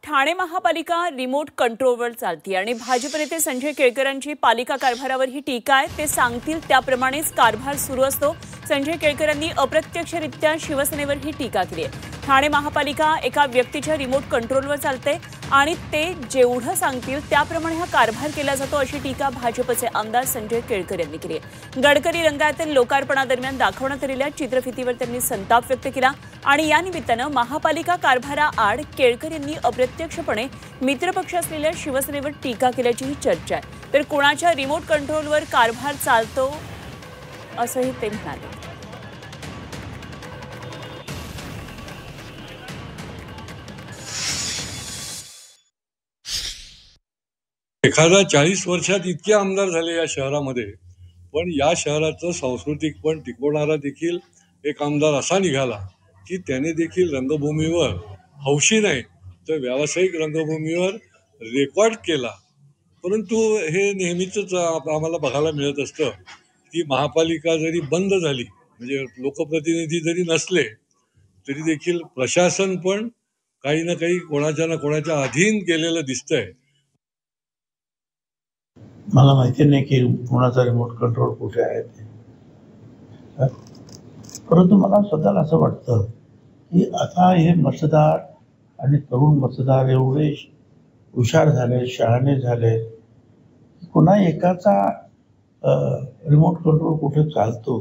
ठाणे महापालिका रिमोट कंट्रोलवर चालते आणि भाजप नेते संजय केळकरांची पालिका कारभारावर ही टीका आहे। ते सांगतील त्याप्रमाणेच कारभार सुरू असतो। संजय केळकरांनी अप्रत्यक्षरित्या शिवसेनेवर ही टीका केली आहे। ठाणे महापालिका एका व्यक्तीच्या रिमोट कंट्रोलवर चालते आणि ते जेवढं सांगतील त्याप्रमाणे हा कारभार केला जातो, अशी टीका भाजपचे आमदार संजय केळकर यांनी केली आहे। गडकरी रंगायतन लोकार्पणादरम्यान दाखवण्यात आलेल्या चित्रफितीवर त्यांनी संताप व्यक्त केला आणि या निमित्तानं महापालिका कारभाराआड केळकर यांनी अप्रत्यक्षपणे मित्रपक्ष असलेल्या शिवसेनेवर टीका केल्याची चर्चा आहे। तर कोणाच्या रिमोट कंट्रोलवर कारभार चालतो असंही ते म्हणाले। एखादा 40 वर्षात इतके आमदार झाले या शहरामध्ये, पण या शहराचं सांस्कृतिक पण टिकवणारा देखील एक आमदार असा निघाला की त्याने देखील रंगभूमीवर हौशी नाही तर व्यावसायिक रंगभूमीवर रेकॉर्ड केला। परंतु हे नेहमीच आम्हाला बघायला मिळत असतं की महापालिका जरी बंद झाली, म्हणजे लोकप्रतिनिधी जरी नसले तरी देखील प्रशासन पण काही ना काही कोणाच्या ना कोणाच्या अधीन केलेलं दिसतंय। मला माहिती नाही की कोणाचा रिमोट कंट्रोल कुठे आहे ते, परंतु मला स्वतःला असं वाटतं की आता हे मतदार आणि तरुण मतदार एवढे हुशार झाले, शहाणे झाले, कुणा एकाचा रिमोट कंट्रोल कुठे चालतो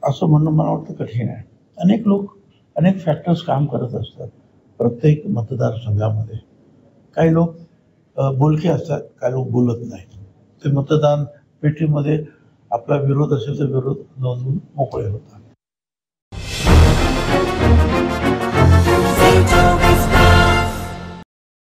असं म्हणणं मला वाटतं कठीण आहे। अनेक लोक अनेक फॅक्टर्स काम करत असतात प्रत्येक मतदारसंघामध्ये। काही लोक बोलके असतात, काही लोक बोलत नाही। ते मतदान पेटीमध्ये आपला विरोध असेल तर विरोध नोंदवून मोकळे होतात।